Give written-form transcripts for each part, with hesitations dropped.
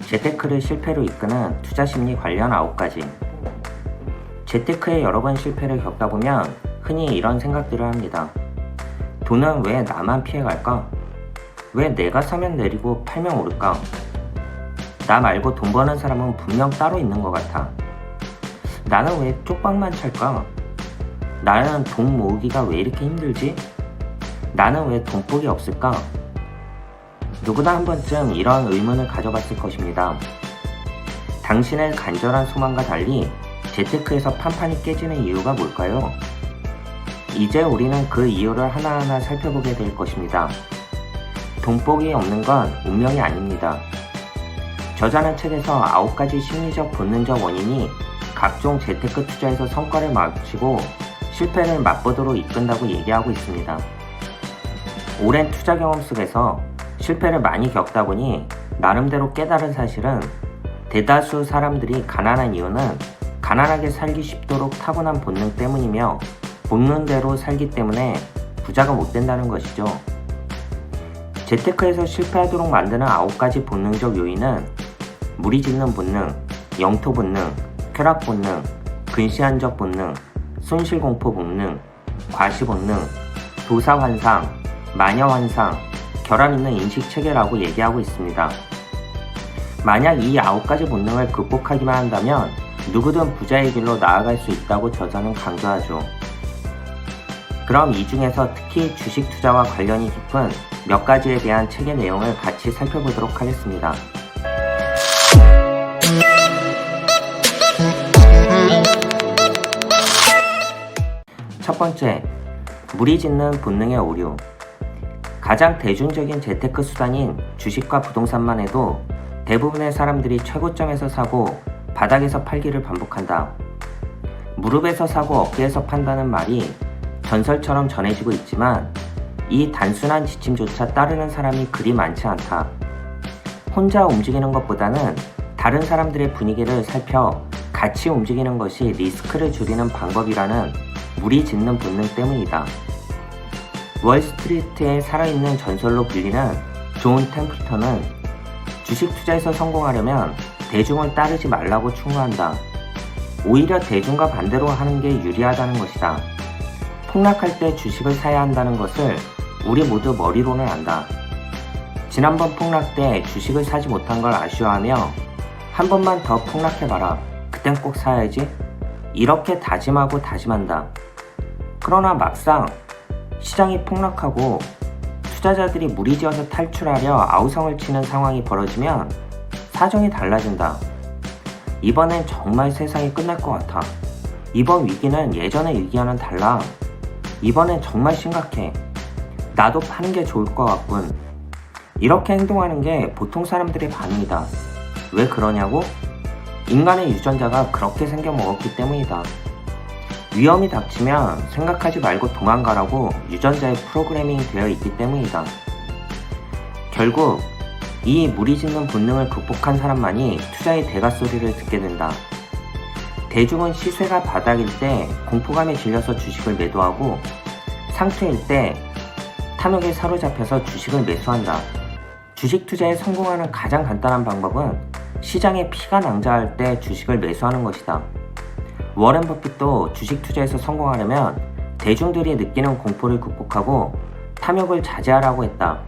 재테크를 실패로 이끄는 투자심리 관련 9가지. 재테크에 여러 번 실패를 겪다 보면 흔히 이런 생각들을 합니다. 돈은 왜 나만 피해갈까? 왜 내가 사면 내리고 팔면 오를까? 나 말고 돈 버는 사람은 분명 따로 있는 것 같아. 나는 왜 쪽방만 찰까? 나는 돈 모으기가 왜 이렇게 힘들지? 나는 왜 돈복이 없을까? 누구나 한 번쯤 이런 의문을 가져봤을 것입니다. 당신의 간절한 소망과 달리 재테크에서 판판이 깨지는 이유가 뭘까요? 이제 우리는 그 이유를 하나하나 살펴보게 될 것입니다. 돈복이 없는 건 운명이 아닙니다. 저자는 책에서 9가지 심리적 본능적 원인이 각종 재테크 투자에서 성과를 마치고 실패를 맛보도록 이끈다고 얘기하고 있습니다. 오랜 투자 경험 속에서 실패를 많이 겪다 보니 나름대로 깨달은 사실은 대다수 사람들이 가난한 이유는 가난하게 살기 쉽도록 타고난 본능 때문이며 본능대로 살기 때문에 부자가 못 된다는 것이죠. 재테크에서 실패하도록 만드는 9가지 본능적 요인은 무리짓는 본능, 영토 본능, 쾌락 본능, 근시안적 본능, 손실공포 본능, 과시 본능, 도사환상, 마녀환상, 결함 있는 인식체계라고 얘기하고 있습니다. 만약 이 9가지 본능을 극복하기만 한다면 누구든 부자의 길로 나아갈 수 있다고 저자는 강조하죠. 그럼 이 중에서 특히 주식 투자와 관련이 깊은 몇 가지에 대한 책의 내용을 같이 살펴보도록 하겠습니다. 첫 번째, 무리짓는 본능의 오류. 가장 대중적인 재테크 수단인 주식과 부동산만 해도 대부분의 사람들이 최고점에서 사고 바닥에서 팔기를 반복한다. 무릎에서 사고 어깨에서 판다는 말이 전설처럼 전해지고 있지만 이 단순한 지침조차 따르는 사람이 그리 많지 않다. 혼자 움직이는 것보다는 다른 사람들의 분위기를 살펴 같이 움직이는 것이 리스크를 줄이는 방법이라는 무리짓는 본능 때문이다. 월스트리트의 살아있는 전설로 불리는 존 템플턴은 주식 투자에서 성공하려면 대중을 따르지 말라고 충고한다. 오히려 대중과 반대로 하는 게 유리하다는 것이다. 폭락할 때 주식을 사야 한다는 것을 우리 모두 머리로는 안다. 지난번 폭락 때 주식을 사지 못한 걸 아쉬워하며 한 번만 더 폭락해봐라. 그땐 꼭 사야지. 이렇게 다짐하고 다짐한다. 그러나 막상 시장이 폭락하고 투자자들이 무리지어서 탈출하려 아우성을 치는 상황이 벌어지면 사정이 달라진다. 이번엔 정말 세상이 끝날 것 같아. 이번 위기는 예전의 위기와는 달라. 이번엔 정말 심각해. 나도 파는 게 좋을 것 같군. 이렇게 행동하는 게 보통 사람들의 반응이다. 왜 그러냐고? 인간의 유전자가 그렇게 생겨 먹었기 때문이다. 위험이 닥치면 생각하지 말고 도망가라고 유전자에 프로그래밍 되어 있기 때문이다. 결국 이 무리짓는 본능을 극복한 사람만이 투자의 대가소리를 듣게 된다. 대중은 시세가 바닥일 때 공포감에 질려서 주식을 매도하고 상투일 때 탐욕에 사로잡혀서 주식을 매수한다. 주식 투자에 성공하는 가장 간단한 방법은 시장에 피가 낭자할 때 주식을 매수하는 것이다. 워렌 버핏도 주식 투자에서 성공하려면 대중들이 느끼는 공포를 극복하고 탐욕을 자제하라고 했다.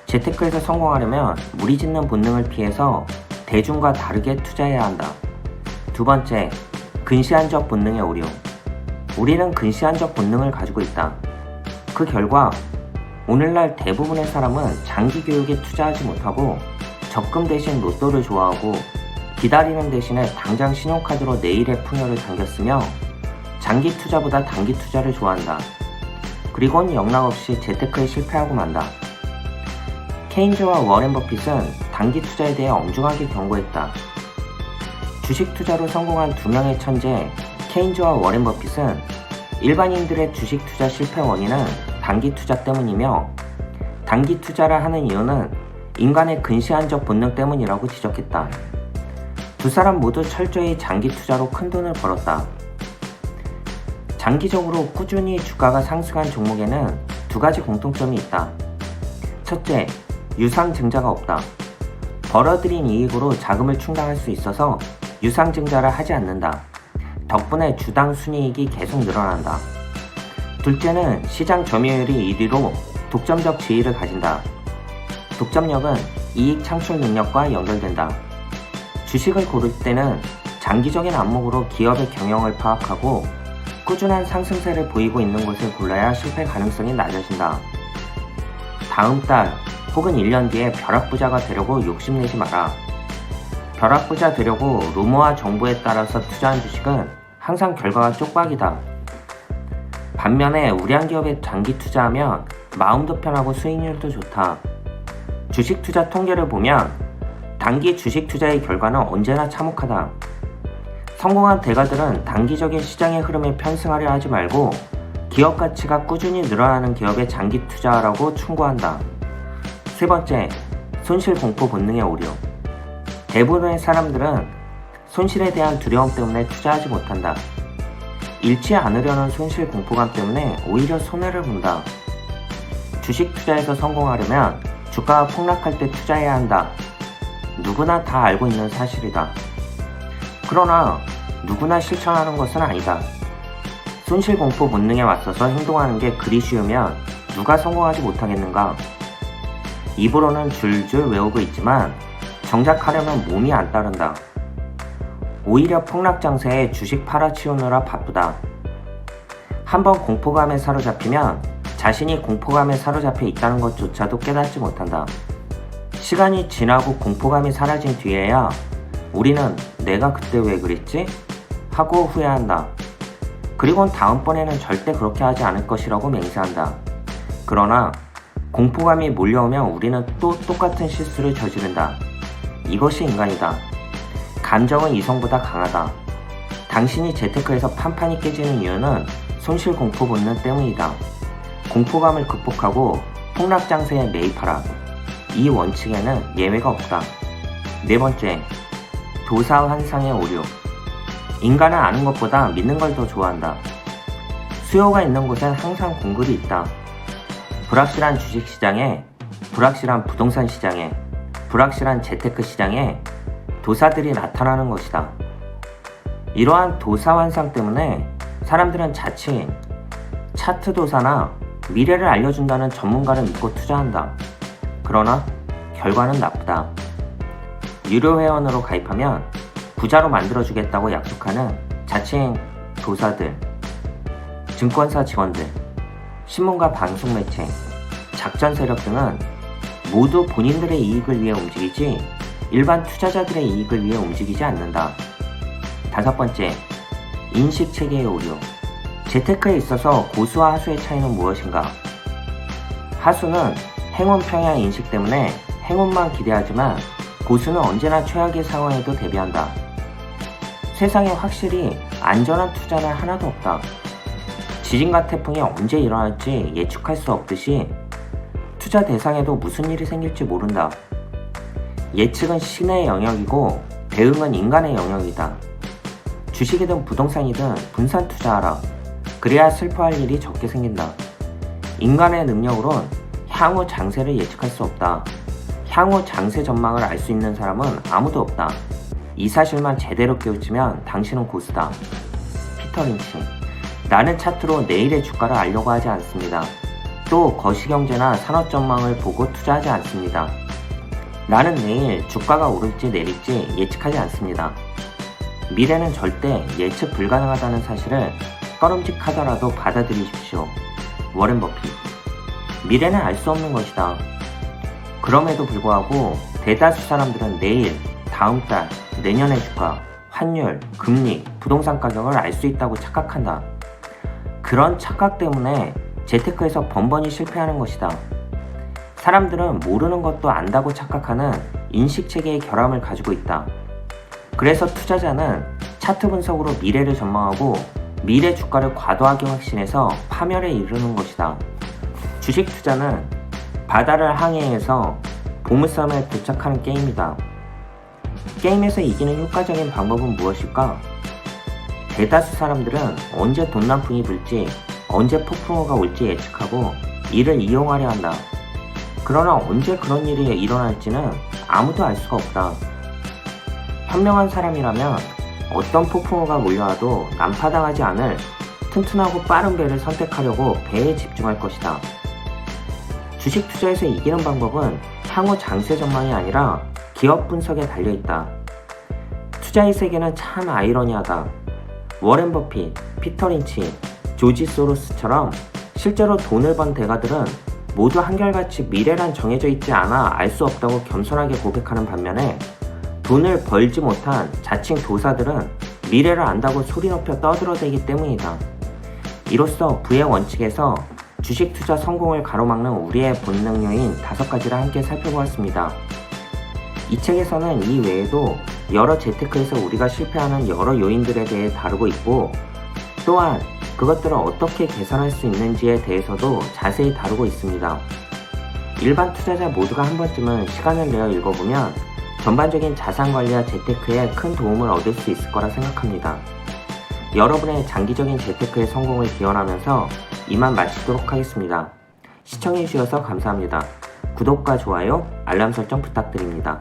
재테크에서 성공하려면 무리짓는 본능을 피해서 대중과 다르게 투자해야 한다. 두 번째, 근시안적 본능의 오류. 우리는 근시안적 본능을 가지고 있다. 그 결과 오늘날 대부분의 사람은 장기 교육에 투자하지 못하고 적금 대신 로또를 좋아하고 기다리는 대신에 당장 신용카드로 내일의 풍요를 당겼으며 장기 투자보다 단기 투자를 좋아한다. 그리고는 영락없이 재테크에 실패하고 만다. 케인즈와 워렌 버핏은 단기 투자에 대해 엄중하게 경고했다. 주식 투자로 성공한 두 명의 천재 케인즈와 워렌 버핏은 일반인들의 주식 투자 실패 원인은 단기 투자 때문이며 단기 투자를 하는 이유는 인간의 근시안적 본능 때문이라고 지적했다. 두 사람 모두 철저히 장기 투자로 큰 돈을 벌었다. 장기적으로 꾸준히 주가가 상승한 종목에는 두 가지 공통점이 있다. 첫째, 유상증자가 없다. 벌어들인 이익으로 자금을 충당할 수 있어서 유상증자를 하지 않는다. 덕분에 주당 순이익이 계속 늘어난다. 둘째는 시장 점유율이 1위로 독점적 지위를 가진다. 독점력은 이익 창출 능력과 연결된다. 주식을 고를 때는 장기적인 안목으로 기업의 경영을 파악하고 꾸준한 상승세를 보이고 있는 곳을 골라야 실패 가능성이 낮아진다. 다음 달 혹은 1년 뒤에 벼락부자가 되려고 욕심내지 마라. 벼락부자 되려고 루머와 정보에 따라서 투자한 주식은 항상 결과가 쪽박이다. 반면에 우량 기업에 장기 투자하면 마음도 편하고 수익률도 좋다. 주식 투자 통계를 보면 단기 주식 투자의 결과는 언제나 참혹하다. 성공한 대가들은 단기적인 시장의 흐름에 편승하려 하지 말고 기업 가치가 꾸준히 늘어나는 기업에 장기 투자하라고 충고한다. 세 번째, 손실 공포 본능의 오류. 대부분의 사람들은 손실에 대한 두려움 때문에 투자하지 못한다. 잃지 않으려는 손실 공포감 때문에 오히려 손해를 본다. 주식 투자에서 성공하려면 주가가 폭락할 때 투자해야 한다. 누구나 다 알고 있는 사실이다. 그러나 누구나 실천하는 것은 아니다. 손실 공포 본능에 맞서서 행동하는 게 그리 쉬우면 누가 성공하지 못하겠는가? 입으로는 줄줄 외우고 있지만 정작 하려면 몸이 안 따른다. 오히려 폭락 장세에 주식 팔아치우느라 바쁘다. 한번 공포감에 사로잡히면 자신이 공포감에 사로잡혀 있다는 것조차도 깨닫지 못한다. 시간이 지나고 공포감이 사라진 뒤에야 우리는 내가 그때 왜 그랬지? 하고 후회한다. 그리곤 다음번에는 절대 그렇게 하지 않을 것이라고 맹세한다. 그러나 공포감이 몰려오면 우리는 또 똑같은 실수를 저지른다. 이것이 인간이다. 감정은 이성보다 강하다. 당신이 재테크에서 판판이 깨지는 이유는 손실 공포 본능 때문이다. 공포감을 극복하고 폭락 장세에 매입하라. 이 원칙에는 예외가 없다. 네 번째, 도사 환상의 오류. 인간은 아는 것보다 믿는 걸 더 좋아한다. 수요가 있는 곳엔 항상 공급이 있다. 불확실한 주식시장에, 불확실한 부동산 시장에, 불확실한 재테크 시장에 도사들이 나타나는 것이다. 이러한 도사 환상 때문에 사람들은 자칭 차트 도사나 미래를 알려준다는 전문가를 믿고 투자한다. 그러나 결과는 나쁘다. 유료 회원으로 가입하면 부자로 만들어주겠다고 약속하는 자칭 도사들, 증권사 직원들, 신문과 방송 매체, 작전 세력 등은 모두 본인들의 이익을 위해 움직이지 일반 투자자들의 이익을 위해 움직이지 않는다. 다섯 번째, 인식 체계의 오류. 재테크에 있어서 고수와 하수의 차이는 무엇인가? 하수는 행운 평야 인식 때문에 행운만 기대하지만 고수는 언제나 최악의 상황에도 대비한다. 세상에 확실히 안전한 투자는 하나도 없다. 지진과 태풍이 언제 일어날지 예측할 수 없듯이 투자 대상에도 무슨 일이 생길지 모른다. 예측은 신의 영역이고 대응은 인간의 영역이다. 주식이든 부동산이든 분산 투자하라. 그래야 슬퍼할 일이 적게 생긴다. 인간의 능력으론 향후 장세를 예측할 수 없다. 향후 장세 전망을 알 수 있는 사람은 아무도 없다. 이 사실만 제대로 깨우치면 당신은 고수다. 피터 린치. 나는 차트로 내일의 주가를 알려고 하지 않습니다. 또 거시경제나 산업 전망을 보고 투자하지 않습니다. 나는 내일 주가가 오를지 내릴지 예측하지 않습니다. 미래는 절대 예측 불가능하다는 사실을 꺼름직하더라도 받아들이십시오. 워렌 버핏. 미래는 알 수 없는 것이다. 그럼에도 불구하고 대다수 사람들은 내일, 다음 달, 내년의 주가, 환율, 금리, 부동산 가격을 알 수 있다고 착각한다. 그런 착각 때문에 재테크에서 번번이 실패하는 것이다. 사람들은 모르는 것도 안다고 착각하는 인식체계의 결함을 가지고 있다. 그래서 투자자는 차트 분석으로 미래를 전망하고 미래 주가를 과도하게 확신해서 파멸에 이르는 것이다. 주식 투자는 바다를 항해해서 보물섬에 도착하는 게임이다. 게임에서 이기는 효과적인 방법은 무엇일까? 대다수 사람들은 언제 돈난풍이 불지, 언제 폭풍우가 올지 예측하고 이를 이용하려 한다. 그러나 언제 그런 일이 일어날지는 아무도 알 수가 없다. 현명한 사람이라면 어떤 폭풍우가 몰려와도 난파당하지 않을 튼튼하고 빠른 배를 선택하려고 배에 집중할 것이다. 주식 투자에서 이기는 방법은 향후 장세 전망이 아니라 기업 분석에 달려있다. 투자의 세계는 참 아이러니하다. 워렌 버핏, 피터 린치, 조지 소로스처럼 실제로 돈을 번 대가들은 모두 한결같이 미래란 정해져 있지 않아 알 수 없다고 겸손하게 고백하는 반면에 돈을 벌지 못한 자칭 도사들은 미래를 안다고 소리 높여 떠들어대기 때문이다. 이로써 부의 원칙에서 주식 투자 성공을 가로막는 우리의 본능 요인 5가지를 함께 살펴보았습니다. 이 책에서는 이 외에도 여러 재테크에서 우리가 실패하는 여러 요인들에 대해 다루고 있고, 또한 그것들을 어떻게 개선할 수 있는지에 대해서도 자세히 다루고 있습니다. 일반 투자자 모두가 한 번쯤은 시간을 내어 읽어보면 전반적인 자산관리와 재테크에 큰 도움을 얻을 수 있을 거라 생각합니다. 여러분의 장기적인 재테크의 성공을 기원하면서 이만 마치도록 하겠습니다. 시청해주셔서 감사합니다. 구독과 좋아요, 알람 설정 부탁드립니다.